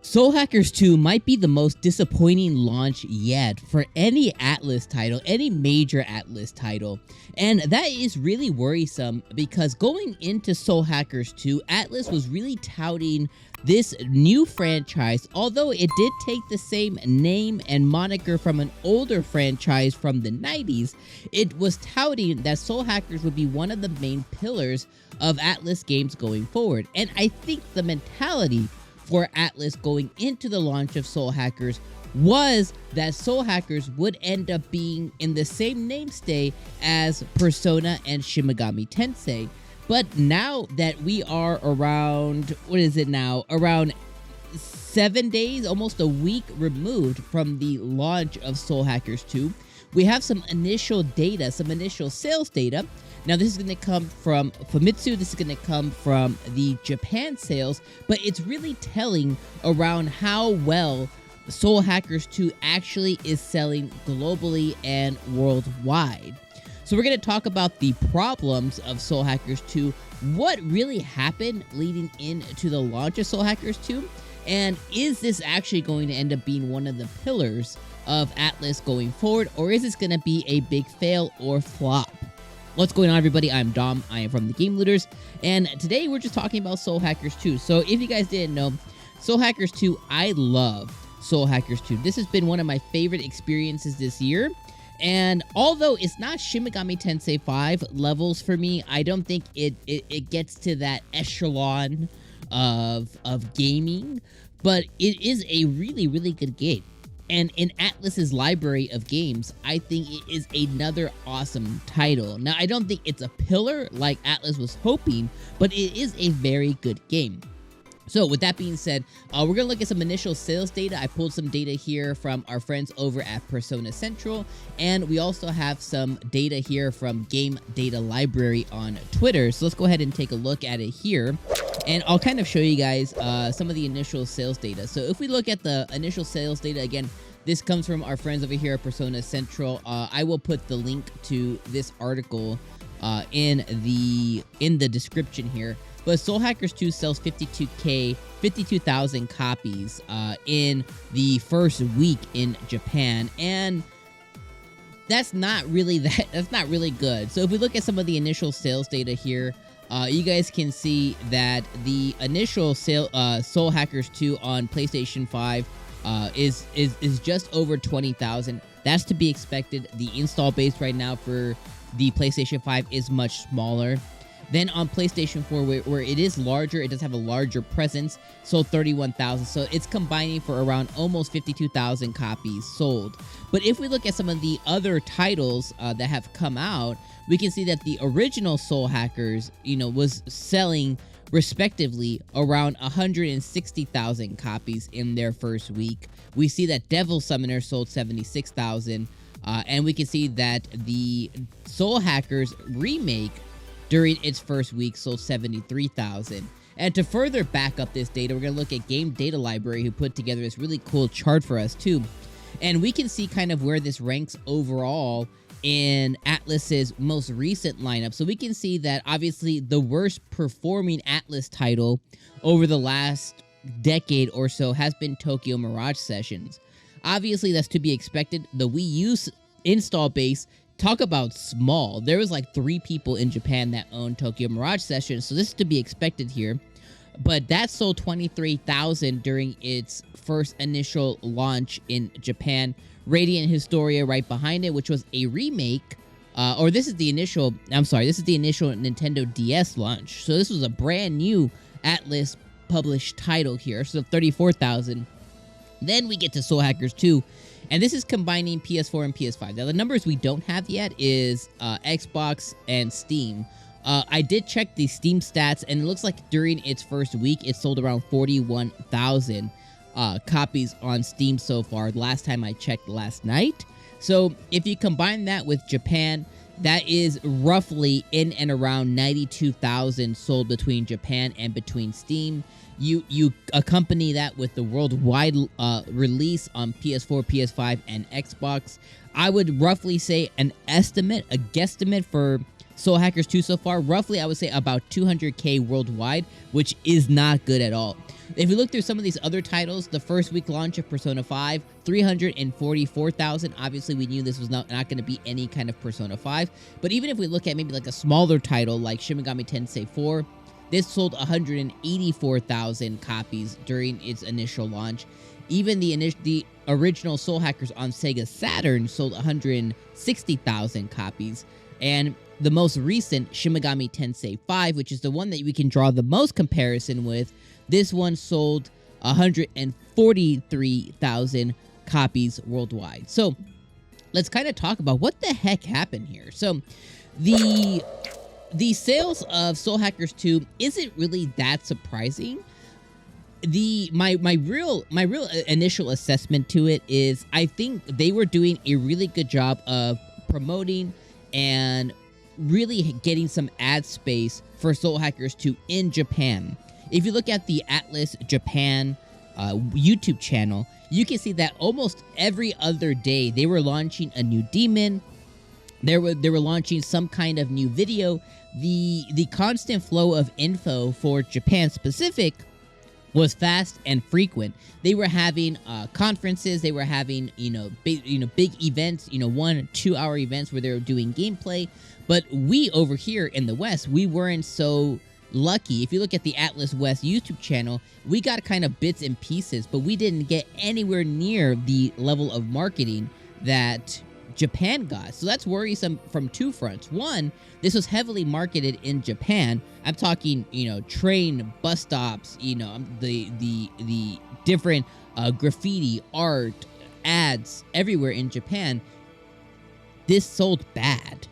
Soul Hackers 2 might be the most disappointing launch yet for any Atlus title, any major Atlus title. And that is really worrisome because going into Soul Hackers 2, Atlus was really touting this new franchise, although it did take the same name and moniker from an older franchise from the 90s. It was touting that Soul Hackers would be one of the main pillars of Atlus games going forward. And I think the mentality for Atlus going into the launch of Soul Hackers was that Soul Hackers would end up being in the same namestay as Persona and Shin Megami Tensei. But now that we are around, around 7 days, almost a week removed from the launch of Soul Hackers 2, we have some initial data, some initial sales data. Now, this is going to come from Famitsu, this is going to come from the Japan sales, but it's really telling around how well Soul Hackers 2 actually is selling globally and worldwide. So we're going to talk about the problems of Soul Hackers 2, what really happened leading into the launch of Soul Hackers 2, and is this actually going to end up being one of the pillars of Atlus going forward, or is this going to be a big fail or flop? What's going on, everybody? I'm Dom. I am from the Game Looters, and today we're just talking about Soul Hackers 2. So if you guys didn't know, Soul Hackers 2, I love Soul Hackers 2. This has been one of my favorite experiences this year, and although it's not Shin Megami Tensei 5 levels for me, I don't think it gets to that echelon of gaming, but it is a really, really good game. And in Atlus's library of games, I think it is another awesome title. Now, I don't think it's a pillar like Atlus was hoping, but it is a very good game. So with that being said, we're going to look at some initial sales data. I pulled some data here from our friends over at Persona Central, and we also have some data here from Game Data Library on Twitter. So let's go ahead and take a look at it here. And I'll kind of show you guys some of the initial sales data. So if we look at the initial sales data, again, this comes from our friends over here at Persona Central. I will put the link to this article in the description here. But Soul Hackers 2 sells 52,000 copies in the first week in Japan, and that's not really good. So if we look at some of the initial sales data here, you guys can see that the initial Soul Hackers 2 on PlayStation 5 is just over 20,000. That's to be expected. The install base right now for the PlayStation 5 is much smaller. Then on PlayStation 4, where it is larger, it does have a larger presence, sold 31,000. So it's combining for around almost 52,000 copies sold. But if we look at some of the other titles that have come out, we can see that the original Soul Hackers, was selling respectively around 160,000 copies in their first week. We see that Devil Summoner sold 76,000, and we can see that the Soul Hackers remake during its first week sold 73,000. And to further back up this data, we're going to look at Game Data Library, who put together this really cool chart for us too. And we can see kind of where this ranks overall in Atlus's most recent lineup. So we can see that obviously the worst performing Atlus title over the last decade or so has been Tokyo Mirage Sessions. Obviously, that's to be expected. The Wii U install base, talk about small. There was like 3 people in Japan that owned Tokyo Mirage Sessions, so this is to be expected here. But that sold 23,000 during its first initial launch in Japan. Radiant Historia right behind it, which was a remake, this is the initial Nintendo DS launch. So this was a brand new Atlus published title here, so 34,000. Then we get to Soul Hackers 2, and this is combining PS4 and PS5. Now, the numbers we don't have yet is Xbox and Steam. I did check the Steam stats, and it looks like during its first week, it sold around 41,000 copies on Steam so far, last time I checked last night. So if you combine that with Japan, that is roughly in and around 92,000 sold between Japan and between Steam. you accompany that with the worldwide release on PS4, PS5, and Xbox. I would roughly say a guesstimate for Soul Hackers 2 so far, roughly I would say about 200k worldwide, which is not good at all. If you look through some of these other titles, the first week launch of Persona 5, 344,000. Obviously, we knew this was not going to be any kind of Persona 5. But even if we look at maybe like a smaller title like Shin Megami Tensei 4, this sold 184,000 copies during its initial launch. Even the original Soul Hackers on Sega Saturn sold 160,000 copies. And the most recent Shin Megami Tensei 5, which is the one that we can draw the most comparison with, this one sold 143,000 copies worldwide. So let's kind of talk about what the heck happened here. So the sales of Soul Hackers 2 isn't really that surprising. My real initial assessment to it is I think they were doing a really good job of promoting and really getting some ad space for Soul Hackers 2 in Japan. If you look at the Atlas Japan YouTube channel, you can see that almost every other day they were launching a new demon. They were launching some kind of new video. The constant flow of info for Japan specific was fast and frequent. They were having conferences. They were having big events, 1 or 2 hour events where they were doing gameplay. But we over here in the West, we weren't so lucky. If you look at the Atlas West YouTube channel, we got kind of bits and pieces, but we didn't get anywhere near the level of marketing that Japan got. So that's worrisome from two fronts. One, this was heavily marketed in Japan. I'm talking, train, bus stops, the different graffiti, art, ads everywhere in Japan. This sold bad.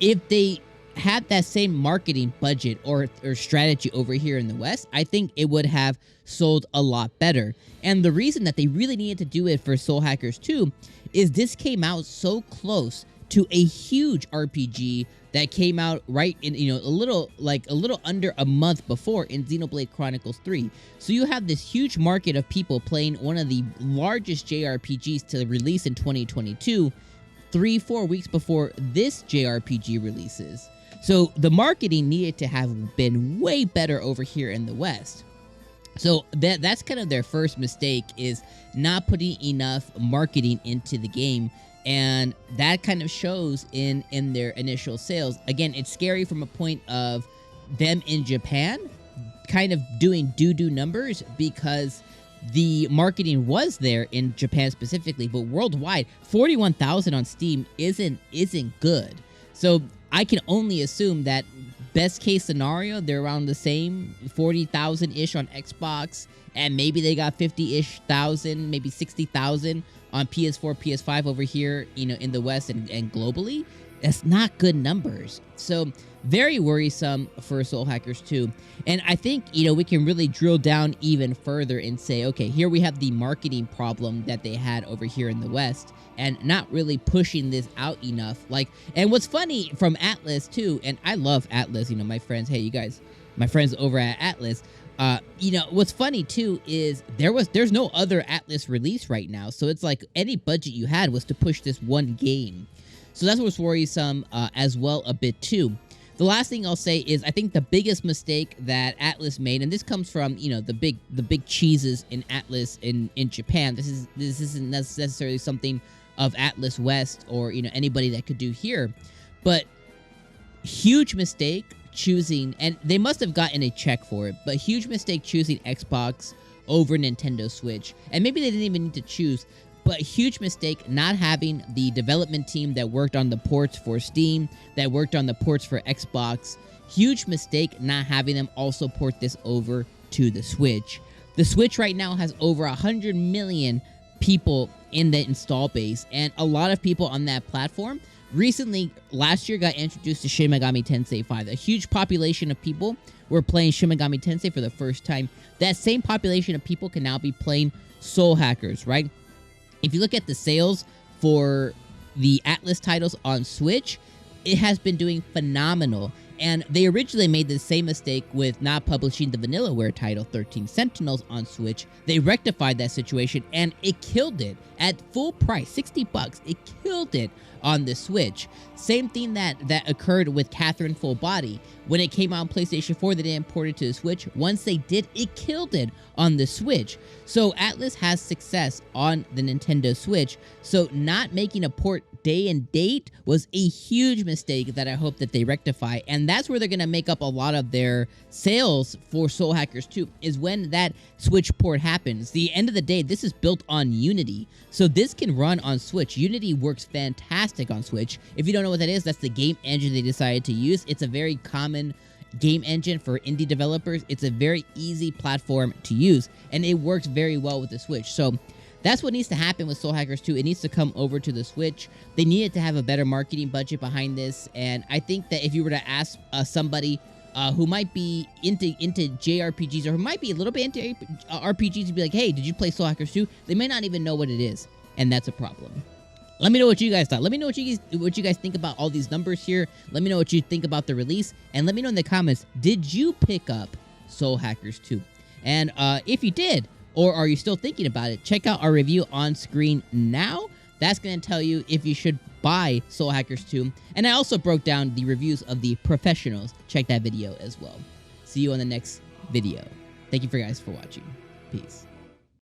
If they had that same marketing budget or strategy over here in the West, I think it would have sold a lot better. And the reason that they really needed to do it for Soul Hackers 2 is this came out so close to a huge RPG that came out right in, a little under a month before in Xenoblade Chronicles 3. So you have this huge market of people playing one of the largest JRPGs to release in 2022, 3-4 weeks before this JRPG releases. So the marketing needed to have been way better over here in the West. So that's kind of their first mistake, is not putting enough marketing into the game. And that kind of shows in their initial sales. Again, it's scary from a point of them in Japan kind of doing doo-doo numbers, because the marketing was there in Japan specifically, but worldwide, 41,000 on Steam isn't good. So I can only assume that best case scenario, they're around the same 40,000-ish on Xbox, and maybe they got 50-ish thousand, maybe 60,000 on PS4, PS5 over here, in the West and globally. That's not good numbers. So very worrisome for Soul Hackers 2. And I think, we can really drill down even further and say, okay, here we have the marketing problem that they had over here in the West, and not really pushing this out enough. And what's funny from Atlas too, and I love Atlas, my friends, hey, you guys, my friends over at Atlas, what's funny too is there's no other Atlas release right now. So it's like any budget you had was to push this one game. So that's what's worrisome as well a bit too. The last thing I'll say is I think the biggest mistake that Atlas made, and this comes from, the big cheeses in Atlas in Japan. This isn't necessarily something of Atlas West or, anybody that could do here, but huge mistake choosing, and they must have gotten a check for it, but huge mistake choosing Xbox over Nintendo Switch. And maybe they didn't even need to choose, but huge mistake not having the development team that worked on the ports for Steam, that worked on the ports for Xbox. Huge mistake not having them also port this over to the Switch. The Switch right now has over 100 million people in the install base, and a lot of people on that platform recently, last year, got introduced to Shin Megami Tensei 5. A huge population of people were playing Shin Megami Tensei for the first time. That same population of people can now be playing Soul Hackers, right? If you look at the sales for the Atlas titles on Switch, it has been doing phenomenal. And they originally made the same mistake with not publishing the Vanillaware title 13 Sentinels on Switch. They rectified that situation and it killed it at full price, $60. It killed it on the Switch. Same thing that occurred with Catherine Full Body. When it came out on PlayStation 4, they didn't port it to the Switch. Once they did, it killed it on the Switch. So Atlus has success on the Nintendo Switch. So not making a port day and date was a huge mistake that I hope that they rectify. And that's where they're going to make up a lot of their sales for Soul Hackers 2, is when that Switch port happens. The end of the day, this is built on Unity. So this can run on Switch. Unity works fantastic on Switch. If you don't know what that is, that's the game engine they decided to use. It's a very common game engine for indie developers. It's a very easy platform to use, and it works very well with the Switch. So that's what needs to happen with Soul Hackers 2. It needs to come over to the Switch. They needed to have a better marketing budget behind this, and I think that if you were to ask somebody who might be into JRPGs, or who might be a little bit into RPGs, to be like, hey, did you play Soul Hackers 2? They may not even know what it is, and that's a problem. Let me know what you guys thought. Let me know what you guys think about all these numbers here. Let me know what you think about the release, and let me know in the comments, did you pick up Soul Hackers 2? And if you did, or are you still thinking about it, check out our review on screen now. That's going to tell you if you should buy Soul Hackers 2. And I also broke down the reviews of the professionals. Check that video as well. See you on the next video. Thank you guys for watching. Peace.